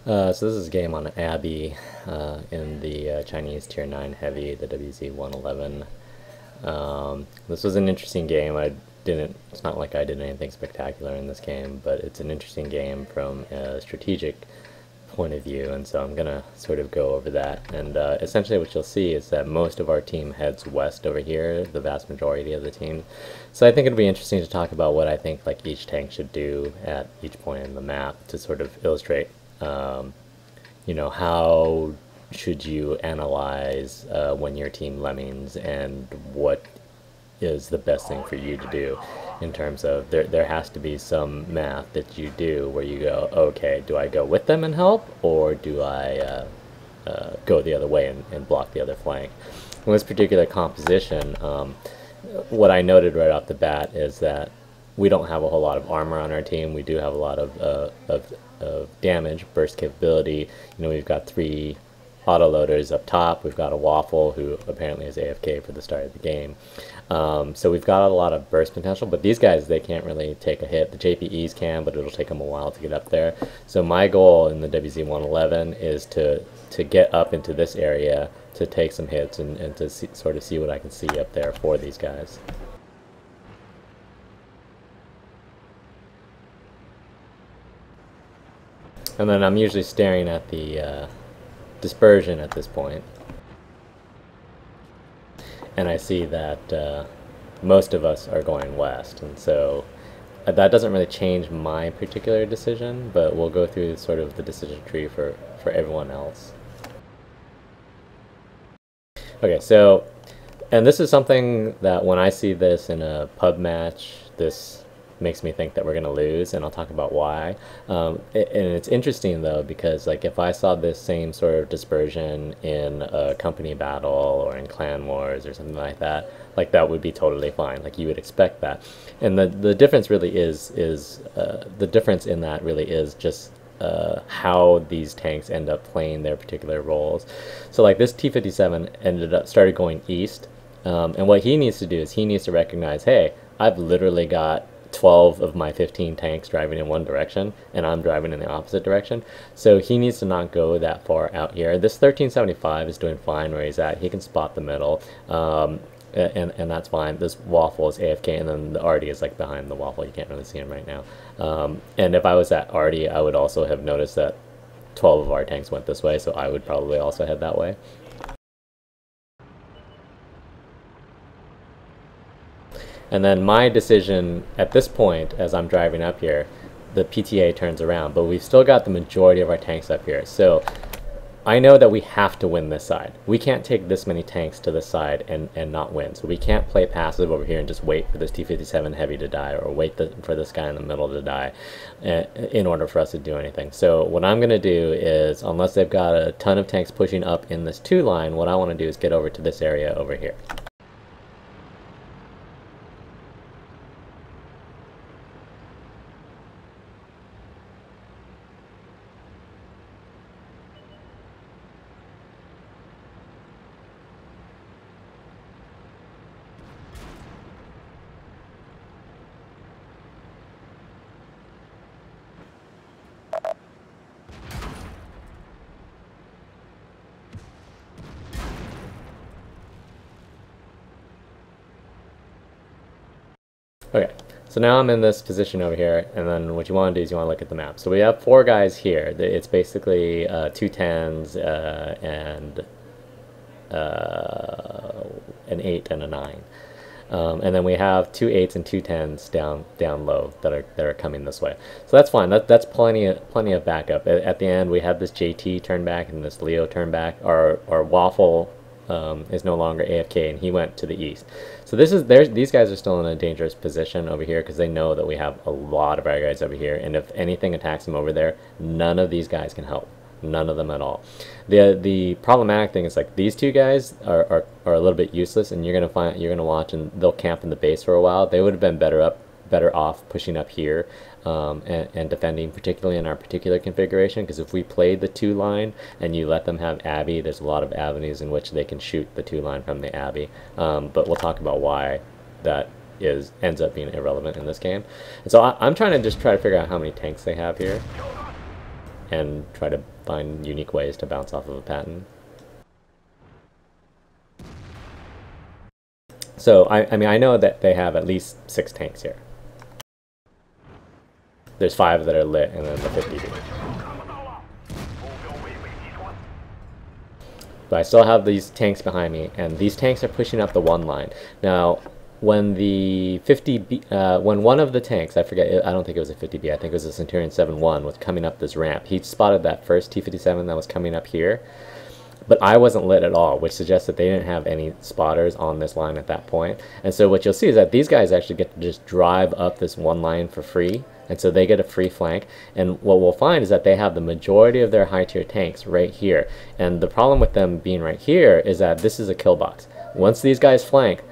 So this is a game on Abbey in the Chinese Tier 9 Heavy, the WZ-111. This was an interesting game. It's not like I did anything spectacular in this game, but it's an interesting game from a strategic point of view, and so I'm gonna sort of go over that. And essentially what you'll see is that most of our team heads west over here, the vast majority of the team. So I think it'll be interesting to talk about what I think like each tank should do at each point in the map to sort of illustrate how should you analyze when your team lemmings, and what is the best thing for you to do in terms of there has to be some math that you do where you go, okay, do I go with them and help, or do I go the other way and block the other flank? In this particular composition, what I noted right off the bat is that we don't have a whole lot of armor on our team. We do have a lot of damage, burst capability. We've got 3 autoloaders up top. We've got a Waffle who apparently is AFK for the start of the game. So we've got a lot of burst potential, but these guys, they can't really take a hit. The JPEs can, but it'll take them a while to get up there. So my goal in the WZ-111 is to get up into this area, to take some hits, and to sort of see what I can see up there for these guys. And then I'm usually staring at the dispersion at this point, and I see that most of us are going west, and so that doesn't really change my particular decision, but we'll go through sort of the decision tree for everyone else. Okay, so, and this is something that when I see this in a pub match, this makes me think that we're going to lose, and I'll talk about why. And it's interesting though, because like if I saw this same sort of dispersion in a company battle or in clan wars or something like that would be totally fine. Like you would expect that. And the difference really is the difference in that really is just how these tanks end up playing their particular roles. So like this T-57 started going east, and what he needs to do is he needs to recognize, hey, I've literally got 12 of my 15 tanks driving in one direction, and I'm driving in the opposite direction. So he needs to not go that far out here. This 1375 is doing fine where he's at. He can spot the middle, and that's fine. This Waffle is AFK, and then the Artie is like behind the Waffle. You can't really see him right now. And if I was at Artie, I would also have noticed that 12 of our tanks went this way, so I would probably also head that way. And then my decision at this point, as I'm driving up here, the PTA turns around, but we've still got the majority of our tanks up here. So I know that we have to win this side. We can't take this many tanks to this side and not win. So we can't play passive over here and just wait for this T-57 Heavy to die, or wait for this guy in the middle to die in order for us to do anything. So what I'm going to do is, unless they've got a ton of tanks pushing up in this 2 line, what I want to do is get over to this area over here. Okay, so now I'm in this position over here, and then what you want to do is you want to look at the map. So we have 4 guys here. It's basically 2 10s and an 8 and a 9. And then we have 2 8s and 2 10s down low that are coming this way. So that's fine. That's plenty of backup. At the end, we have this JT turn back and this Leo turn back. Our Waffle is no longer AFK, and he went to the east. So these guys are still in a dangerous position over here because they know that we have a lot of our guys over here, and if anything attacks them over there, none of these guys can help. None of them at all. The problematic thing is like these 2 guys are a little bit useless, and you're gonna watch and they'll camp in the base for a while. They would have been better off pushing up here and defending, particularly in our particular configuration, because if we played the 2 line and you let them have Abbey, there's a lot of avenues in which they can shoot the 2 line from the Abbey. But we'll talk about why that ends up being irrelevant in this game. And so I'm trying to figure out how many tanks they have here, and try to find unique ways to bounce off of a pattern. So I mean, I know that they have at least 6 tanks here. There's 5 that are lit, and then the 50B. But I still have these tanks behind me, and these tanks are pushing up the 1 line. Now, when the 50B, when one of the tanks, I forget, I don't think it was a 50B, I think it was a Centurion 7-1, was coming up this ramp, he spotted that first T-57 that was coming up here. But I wasn't lit at all, which suggests that they didn't have any spotters on this line at that point. And so what you'll see is that these guys actually get to just drive up this 1 line for free. And so they get a free flank. And what we'll find is that they have the majority of their high tier tanks right here. And the problem with them being right here is that this is a kill box. Once these guys flank,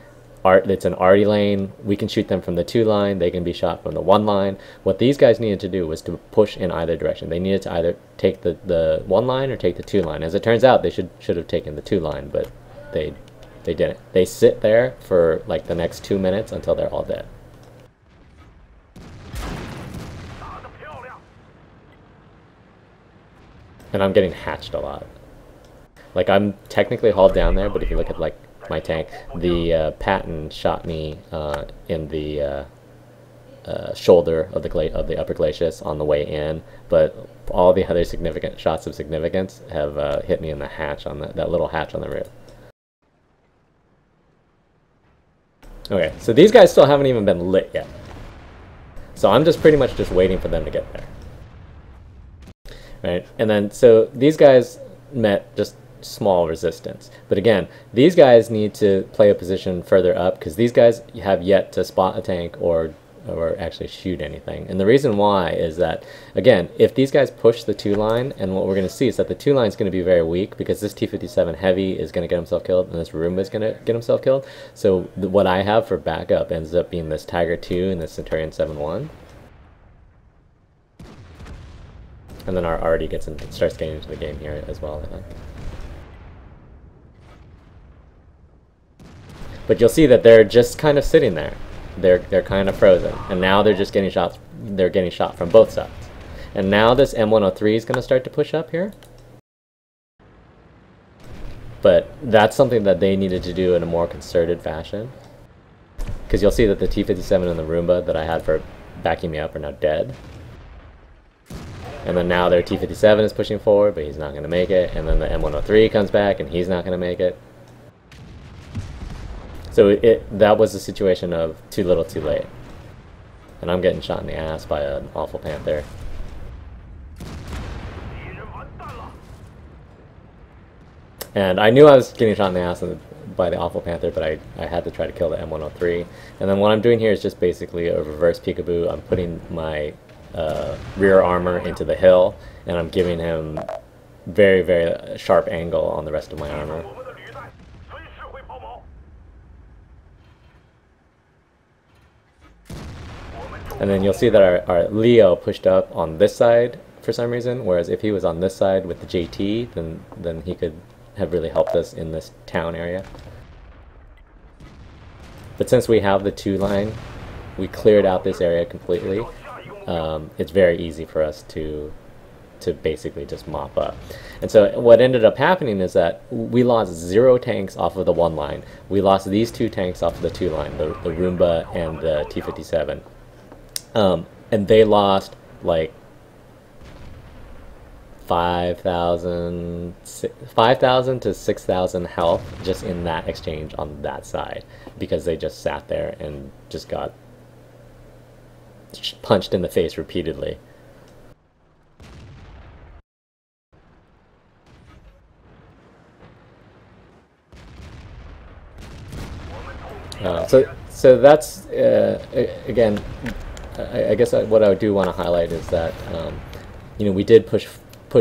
it's an arty lane. We can shoot them from the 2 line. They can be shot from the 1 line. What these guys needed to do was to push in either direction. They needed to either take the 1 line or take the 2 line. As it turns out, they should have taken the 2 line, but they didn't. They sit there for like the next 2 minutes until they're all dead. And I'm getting hatched a lot. Like, I'm technically hauled down there, but if you look at like my tank, the Patton shot me in the shoulder of the upper glacis on the way in, but all the other significant shots of significance have hit me in the hatch on that little hatch on the roof. Okay, so these guys still haven't even been lit yet. So I'm just pretty much just waiting for them to get there. Right, and then so these guys met just small resistance, but again, these guys need to play a position further up because these guys have yet to spot a tank or actually shoot anything. And the reason why is that, again, if these guys push the 2 line, and what we're going to see is that the 2 line is going to be very weak because this T-57 heavy is going to get himself killed and this Roomba is going to get himself killed. So what I have for backup ends up being this Tiger 2 and this Centurion 7-1. And then our arty starts getting into the game here as well, I think. But you'll see that they're just kind of sitting there. They're kind of frozen, and now they're just getting shots. They're getting shot from both sides. And now this M103 is going to start to push up here. But that's something that they needed to do in a more concerted fashion. Because you'll see that the T-57 and the Roomba that I had for backing me up are now dead. And then now their T-57 is pushing forward, but he's not going to make it. And then the M103 comes back, and he's not going to make it. So that was a situation of too little too late. And I'm getting shot in the ass by an awful Panther. And I knew I was getting shot in the ass by the awful Panther, but I had to try to kill the M103. And then what I'm doing here is just basically a reverse peekaboo. I'm putting my rear armor into the hill, and I'm giving him very, very sharp angle on the rest of my armor. And then you'll see that our Leo pushed up on this side for some reason, whereas if he was on this side with the JT, then he could have really helped us in this town area. But since we have the 2 line, we cleared out this area completely. It's very easy for us to basically just mop up. And so what ended up happening is that we lost 0 tanks off of the 1 line. We lost these 2 tanks off of the 2 line, the Roomba and the T-57. And they lost like 5,000 to 6,000 health just in that exchange on that side, because they just sat there and just got punched in the face repeatedly. So that's again, I guess what I do want to highlight is that you know, we did push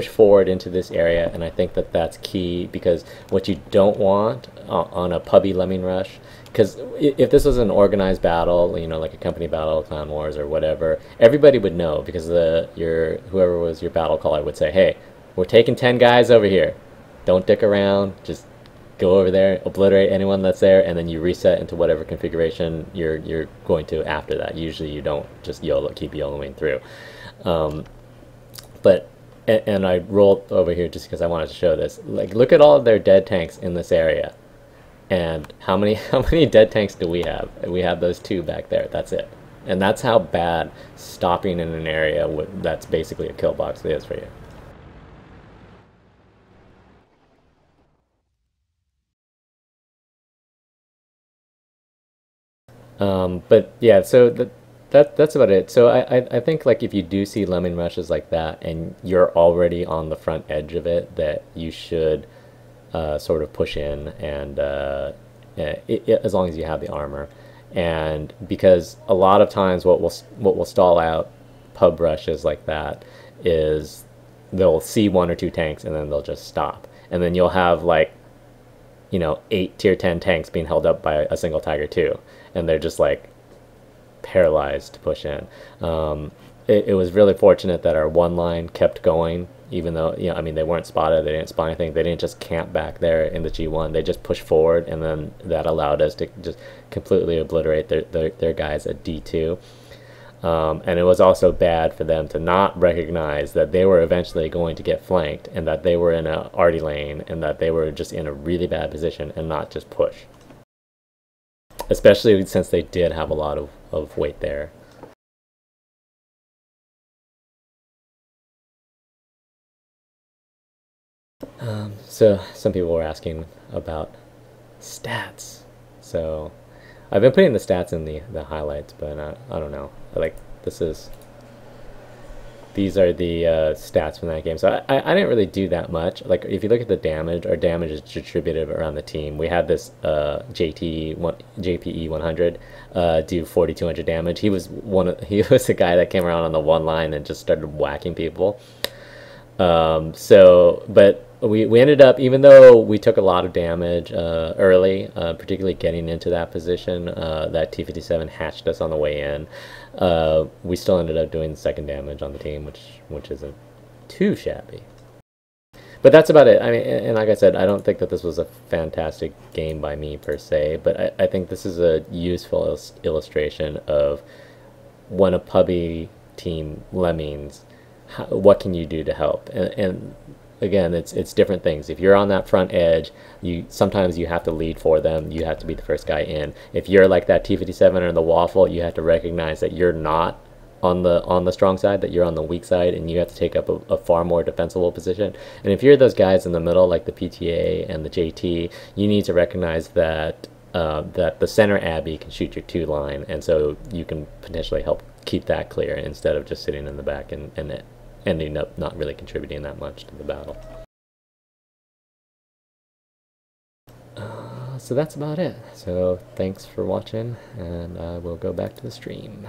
forward into this area, and I think that that's key, because what you don't want on a pubby lemming rush, because if this was an organized battle, you know, like a company battle, Clan Wars or whatever, everybody would know, because whoever was your battle caller would say, hey, we're taking 10 guys over here, don't dick around, just go over there, obliterate anyone that's there, and then you reset into whatever configuration you're going to after that. Usually you don't just keep YOLOing through. But and I rolled over here just because I wanted to show this. Like, look at all of their dead tanks in this area. And how many how many dead tanks do we have? We have those two back there. That's it. And that's how bad stopping in an area that's basically a kill box is for you. But yeah, so that's about it. So I think like if you do see lemming rushes like that and you're already on the front edge of it, that you should sort of push in and as long as you have the armor. And because a lot of times what will stall out pub rushes like that is they'll see one or two tanks and then they'll just stop. And then you'll have like, 8 tier 10 tanks being held up by a single Tiger 2, and they're just like paralyzed to push in. It was really fortunate that our one line kept going, even though, I mean, they weren't spotted, they didn't spot anything, they didn't just camp back there in the G1, they just pushed forward, and then that allowed us to just completely obliterate their guys at D2. And it was also bad for them to not recognize that they were eventually going to get flanked and that they were in a arty lane and that they were just in a really bad position and not just push. Especially since they did have a lot of weight there. So some people were asking about stats. So I've been putting the stats in the highlights, but I don't know. Like these are the stats from that game. So I didn't really do that much. Like if you look at the damage, our damage is distributed around the team. We had this JPE 100 do 4,200 damage. He was the guy that came around on the one line and just started whacking people. But we ended up, even though we took a lot of damage early, particularly getting into that position, that T-57 hatched us on the way in, we still ended up doing second damage on the team, which isn't too shabby. But that's about it. I mean, and like I said, I don't think that this was a fantastic game by me per se, but I think this is a useful illustration of when a pubby team lemmings, what can you do to help? And again, it's different things. If you're on that front edge, sometimes you have to lead for them. You have to be the first guy in. If you're like that T-57 or the waffle, you have to recognize that you're not on the strong side, that you're on the weak side, and you have to take up a far more defensible position. And if you're those guys in the middle, like the PTA and the JT, you need to recognize that that the center Abbey can shoot your 2 line, and so you can potentially help keep that clear instead of just sitting in the back and ending up not really contributing that much to the battle. So that's about it. So thanks for watching, and we'll go back to the stream.